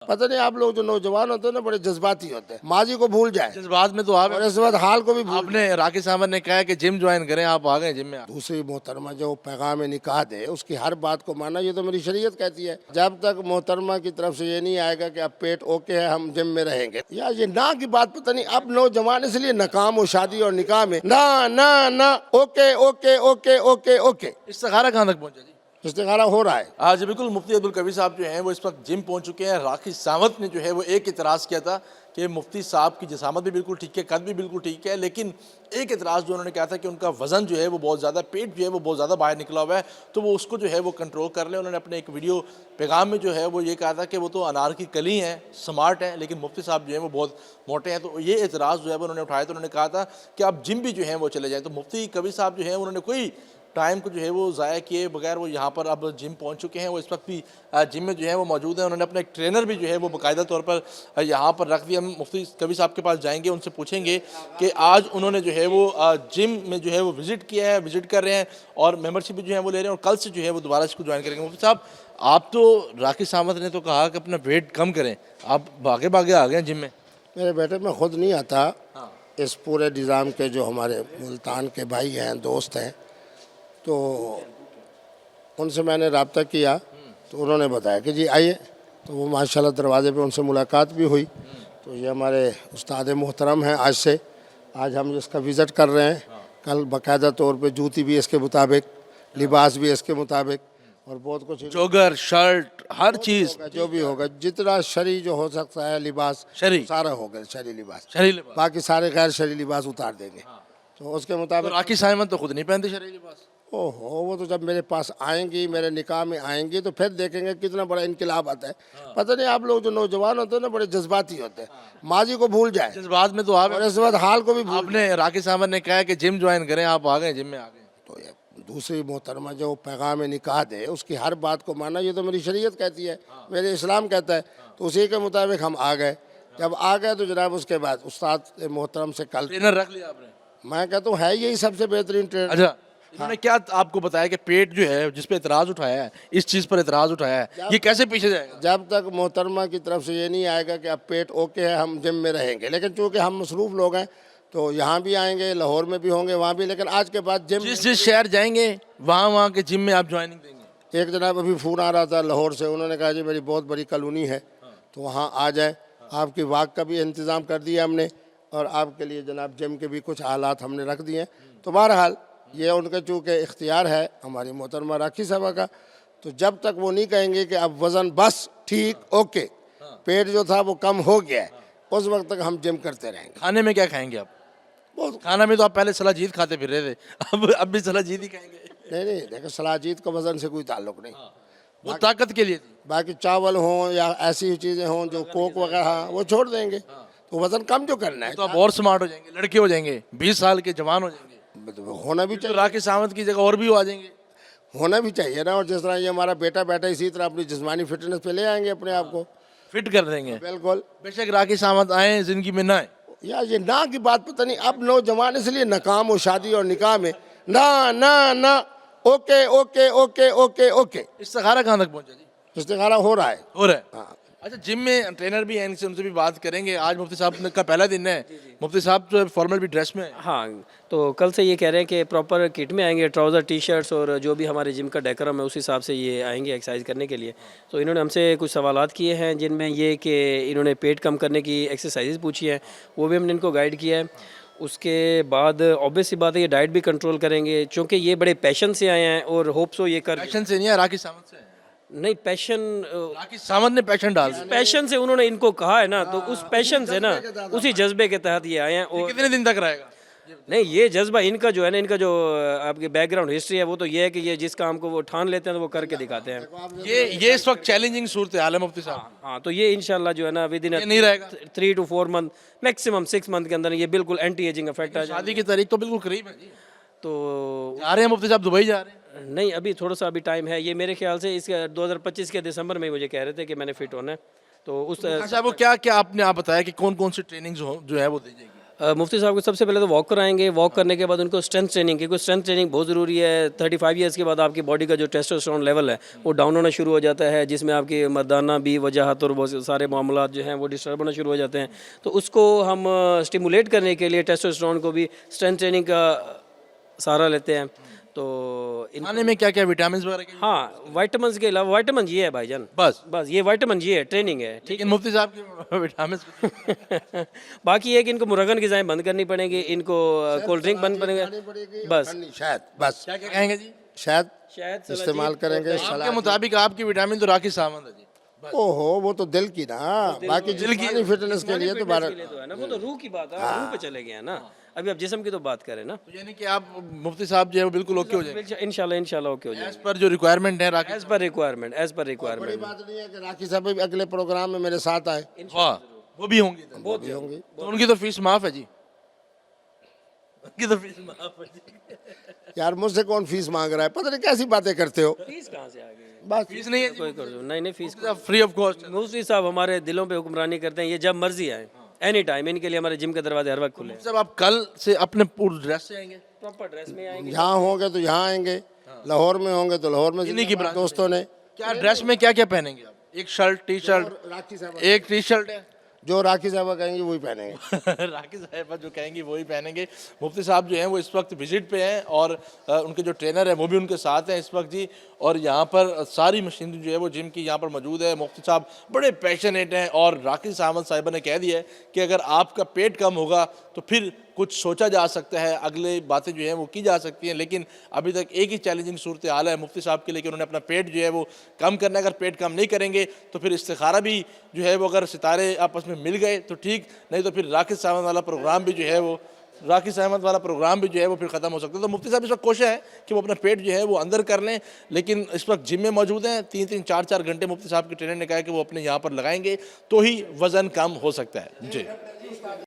पता नहीं आप लोग जो नौजवान होते हैं ना बड़े जज्बाती होते हैं, माजी को भूल जाए जज्बात में तो आप और इस बात हाल को भी भूल आपने राकेश अहमद ने कहा है कि जिम ज्वाइन करें, आप आ गए जिम में। दूसरी मोहतरमा जो पैगाम निकाह दे उसकी हर बात को माना, ये तो मेरी शरीयत कहती है। जब तक मोहतरमा की तरफ से ये नहीं आएगा कि अब पेट ओके है हम जिम में रहेंगे, या ये ना की बात पता नहीं अब नौजवान इसलिए नाकाम हो शादी और निकाह में, ना ना ना okay okay okay okay okay. इस्तिखारा कहाँ तक पहुंचा जी? इस्तिखारा हो रहा है। आज बिल्कुल मुफ्ती अब्दुल कबीर साहब जो हैं वो इस वक्त जिम पहुंच चुके हैं। राकेश सावंत ने जो है वो एक इतराज़ किया था कि मुफ्ती साहब की जिसामत भी बिल्कुल ठीक है, कद भी बिल्कुल ठीक है, लेकिन एक इतराज़ जो उन्होंने कहा था कि उनका वज़न जो है वो बहुत ज़्यादा, पेट जो है वो बहुत ज़्यादा बाहर निकला हुआ है, तो वो उसको जो है वो कंट्रोल कर लें। उन्होंने अपने एक वीडियो पैगाम में जो है वो ये कहा था कि वो तो अनार की कली हैं, स्मार्ट हैं, लेकिन मुफ्ती साहब जो है वो बहुत मोटे हैं। तो ये इतराज़ जो है वो उन्होंने उठाया, तो उन्होंने कहा था कि आप जिम भी जो है वो चले जाएँ। तो मुफ्ती कबीर साहब जो है उन्होंने कोई टाइम को जो है वो ज़ाया किए बगैर वो यहाँ पर अब जिम पहुँच चुके हैं। वो इस वक्त भी जिम में जो है वो मौजूद हैं। उन्होंने अपना एक ट्रेनर भी जो है वो बाकायदा तौर पर यहाँ पर रख दिया। हम मुफ्ती कबीर साहब के पास जाएंगे, उनसे पूछेंगे कि आज उन्होंने जो है वो जिम में जो है वो विज़िट किया है, विज़िट कर रहे हैं और मेंबरशिप भी जो है वो ले रहे हैं और कल से जो है वो दोबारा इसको ज्वाइन करेंगे। मुफ्ती साहब, आप तो राकेश सावंत ने तो कहा कि अपना वेट कम करें, आप भागे भागे आ गए जिम में। मेरे बेटे मैं खुद नहीं आता, इस पूरे निज़ाम के जो हमारे मुल्तान के भाई हैं, दोस्त हैं, तो उनसे मैंने रब्ता किया तो उन्होंने बताया कि जी आइए। तो वो माशाल्लाह दरवाज़े पे उनसे मुलाकात भी हुई। तो ये हमारे उस्ताद मोहतरम हैं। आज हम इसका विज़िट कर रहे हैं। कल बाकायदा तौर पे जूती भी इसके मुताबिक, लिबास भी इसके मुताबिक और बहुत कुछ, जोगर, शर्ट, हर चीज़ जो भी होगा, जितना शरी जो हो सकता है लिबास शरी सारा होगा, शरी लिबास। शरीर लिबास। बाकी सारे गैर शरी लिबास उतार देंगे। तो उसके तो मुताबिक राकेश सावंत तो खुद नहीं पहनते शरीर लिबास। ओहो, वो तो जब मेरे पास आएंगी, मेरे निकाह में आएंगी तो फिर देखेंगे कितना बड़ा इनकलाब आता है। पता नहीं आप लोग जो नौजवान होते हैं ना बड़े जज्बाती होते हैं, माजी को भूल जाए जज्बात में तो आप और इस बात हाल को भी भूल। आपने राकेश अहमद ने कहा है कि जिम ज्वाइन करें, आप आ गए जिम में आ गए। तो ये दूसरी मोहतरमा जो पैगाम निकाह दे उसकी हर बात को माना, ये तो मेरी शरीयत कहती है, मेरे इस्लाम कहता है। तो उसी के मुताबिक हम आ गए। जब आ गए तो जनाब उसके बाद उस्ताद मोहतरम से कल ट्रेनर रख लिया आपने? मैं कहता हूँ है यही सबसे बेहतरीन ट्रेनर। अच्छा, इन्होंने क्या आपको बताया कि पेट जो है जिस पे इतराज उठाया है, इस चीज़ पर इतराज उठाया है, ये कैसे पीछे जाएगा? जब तक मोहतरमा की तरफ से ये नहीं आएगा कि अब पेट ओके है हम जिम में रहेंगे। लेकिन चूँकि हम मसरूफ़ लोग हैं तो यहाँ भी आएंगे, लाहौर में भी होंगे, वहाँ भी। लेकिन आज के बाद जिम जिस जिस शहर जाएंगे वहाँ के जिम में आप ज्वाइनिंग देंगे? एक जनाब अभी फ़ोन आ रहा था लाहौर से, उन्होंने कहा जी मेरी बहुत बड़ी कॉलोनी है तो वहाँ आ जाए, आपकी वाक का भी इंतज़ाम कर दिया हमने और आपके लिए जनाब जिम के भी कुछ हालात हमने रख दिए हैं। तो बहरहाल ये उनका चूँकि इख्तियार है हमारी मोहतरमा राखी साहबा का। तो जब तक वो नहीं कहेंगे कि अब वज़न बस ठीक ओके, पेट जो था वो कम हो गया है, उस वक्त तक हम जिम करते रहेंगे। खाने में क्या खाएंगे आप? बहुत खाना में तो आप पहले सलाजीत खाते फिर रहे थे, अब भी सलाजीत ही खाएंगे। नहीं देखो, सलाजीत का वज़न से कोई ताल्लुक़ नहीं, वो ताकत के लिए थी। बाकी चावल हों या ऐसी चीज़ें हों जो कोक वगैरह वो छोड़ देंगे। तो वज़न कम जो करना है तो आप और स्मार्ट हो जाएंगे, लड़के हो जाएंगे, 20 साल के जवान हो जाएंगे, होना भी तो चाहिए, राकेश सावंत की जगह और भी आ जाएंगे। होना भी चाहिए ना। और जिस तरह ये हमारा बेटा बैठा इसी तरह अपनी जिस्मानी फिटनेस पे ले आएंगे अपने आप को, फिट कर देंगे। बिल्कुल। बेशक राकेश सावंत आए जिंदगी में ना आए, यार ये ना की बात पता नहीं अब नौजवान इसलिए नाकाम हो शादी और निकाह में, ना ना ना okay okay okay okay okay. इस्तिखारा कहाँ तक पहुंचा जी? इस्तिखारा हो रहा है। हो रहा है। हाँ, अच्छा, जिम में ट्रेनर भी हैं, इनसे उनसे भी बात करेंगे। आज मुफ्ती साहब का पहला दिन है, मुफ्ती साहब जो फॉर्मल भी ड्रेस में है। हाँ, तो कल से ये कह रहे हैं कि प्रॉपर किट में आएंगे, ट्राउज़र, टी शर्ट्स और जो भी हमारे जिम का डेकोरम है उस हिसाब से ये आएंगे एक्सरसाइज करने के लिए। तो इन्होंने हमसे कुछ सवालात किए हैं जिनमें ये कि इन्होंने पेट कम करने की एक्सरसाइज पूछी है, वो भी हमने इनको गाइड किया है। उसके बाद ऑब्वियस सी बात है ये डाइट भी कंट्रोल करेंगे, चूँकि ये बड़े पैशन से आए हैं और होप सो ये कर पैशन से नहीं है, राकेश सावंत से है। नहीं पैशन, राकेश सावंत ने पैशन डाल दिया। पैशन से उन्होंने इनको कहा है ना, तो उस पैशन से ना, उसी जज्बे के तहत ये आए हैं। ये और कितने दिन तक रहेगा? नहीं, ये जज्बा इनका जो है ना, इनका जो आपके बैकग्राउंड हिस्ट्री है वो तो ये है कि ये जिस काम को वो ठान लेते हैं तो वो करके दिखाते हैं। ये इस वक्त चैलेंजिंग सूरत हाल है मुफ्ती साहब। हाँ, तो ये इंशाल्लाह जो है ना विद इन ये नहीं रहेगा। 3 to 4 मंथ, मैक्सिमम 6 मंथ के अंदर ये बिल्कुल एंटी एजिंग इफेक्ट आ जाए। शादी की तारीख तो बिल्कुल करीब है जी। तो जा रहे हैं मुफ्ती साहब, दुबई जा रहे हैं? नहीं, अभी थोड़ा सा अभी टाइम है। ये मेरे ख्याल से इसके 2025 के दिसंबर में मुझे कह रहे थे कि मैंने फिट होना है। तो उस अच्छा, वो क्या क्या आपने आप बताया कि कौन कौन सी ट्रेनिंग जो है वो दी जाएगी? मुफ्ती साहब को सबसे पहले तो वॉक कराएंगे, वॉक करने के बाद उनको स्ट्रेंथ ट्रेनिंग, क्योंकि स्ट्रेंथ ट्रेनिंग बहुत ज़रूरी है। 35 ईयर्स के बाद आपकी बॉडी का जो टेस्टोस्टेरोन लेवल है वो डाउन होना शुरू हो जाता है, जिसमें आपकी मर्दाना भी वजाहत और बहुत सारे मामलात जो हैं वो डिस्टर्ब होना शुरू हो जाते हैं। तो उसको हम स्टिमुलेट करने के लिए टेस्टोस्टेरोन को भी स्ट्रेंथ ट्रेनिंग का सहारा लेते हैं। तो खाने में क्या क्या विटामिन वगैरह के हाँ, वाइटामिन के अलावा वाइटामिन ये है भाईजान, बस ये वाइटामिन ये है, ट्रेनिंग है, ठीक लेकिन मुफ्ती साहब के विटामिन है। बाकी ये कि इनको मुरगन ग़िज़ाएं बंद करनी पड़ेंगी, इनको कोल्ड ड्रिंक बंद पड़ेंगे, बस शायद बस क्या क्या कहेंगे जी? शायद शायद इस्तेमाल करेंगे। आपके मुताबिक आपकी विटामिन तो राखी सावंत है जी। ओहो, वो तो दिल की ना, बाकी जिसमानी फिटनेस के लिए तो के लिए तो है ना, वो तो रूह की बात है, रूह पे चले गए हैं ना। अभी आप जिस्म की तो बात करें ना, तो यानी कि आप मुफ्ती साहब जो है वो बिल्कुल ओके हो जाएंगे इंशाल्लाह ओके हो एज जाएगा, पर जो रिक्वायरमेंट है राखी। As per requirement, as per बड़ी रिक्वायरमेंट। बात नहीं है कि राखी साहब भी अगले प्रोग्राम में मेरे साथ आए। हाँ वो भी होंगी तो। बहुत भी होंगी। तो उनकी तो फीस माफ है जी, उनकी तो फीस माफ है जी। यार मुझसे कौन फीस मांग रहा है, पता नहीं कैसी बातें करते हो। फीस कहाँ से आ गई? बस फीस नहीं है कोई कर दो, नहीं फीस। Free of cost. मुफ्ती साहब हमारे दिलों पे हुक्मरानी करते हैं, ये जब मर्जी आए, एनी टाइम, इनके लिए हमारे जिम के दरवाजे हर वक्त खुले हैं। जब आप कल से अपने पूरे ड्रेस से आएंगे, प्रॉपर ड्रेस में आएंगे। यहाँ होंगे तो यहाँ आएंगे, लाहौर में होंगे तो लाहौर में इन्हीं की जिंदाबाद दोस्तों ने। क्या ड्रेस में क्या क्या पहनेंगे आप? एक शर्ट टी शर्ट, राखी साहब एक टी शर्ट है जो राखी साहब कहेंगे वही पहनेंगे। राखी साहब जो कहेंगी वही पहनेंगे। मुफ्ती साहब जो हैं वो इस वक्त विजिट पे हैं और उनके जो ट्रेनर है वो भी उनके साथ हैं इस वक्त जी। और यहाँ पर सारी मशीनरी जो है वो जिम की यहाँ पर मौजूद है। मुफ्ती साहब बड़े पैशनेट हैं और राखी साहब साहिबा ने कह दिया है कि अगर आपका पेट कम होगा तो फिर कुछ सोचा जा सकता है, अगले बातें जो हैं वो की जा सकती हैं, लेकिन अभी तक एक ही चैलेंजिंग सूरत हाल है मुफ्ती साहब के लिए कि उन्होंने अपना पेट जो है वो कम करना है। अगर पेट कम नहीं करेंगे तो फिर इस्तिखारा भी जो है वो अगर सितारे आपस में मिल गए तो ठीक, नहीं तो फिर राखी साहब वाला प्रोग्राम भी जो है वो राखी साहब वाला प्रोग्राम भी जो है वो फिर ख़त्म हो सकता है। तो मुफ्ती साहब इस वक्त कोशिश है कि वो अपना पेट जो है वो अंदर कर लें, लेकिन इस वक्त जिम में मौजूद हैं। 3-3 4-4 घंटे मुफ्ती साहब के ट्रेनर ने कहा है कि वो अपने यहाँ पर लगाएंगे तो ही वज़न कम हो सकता है जी।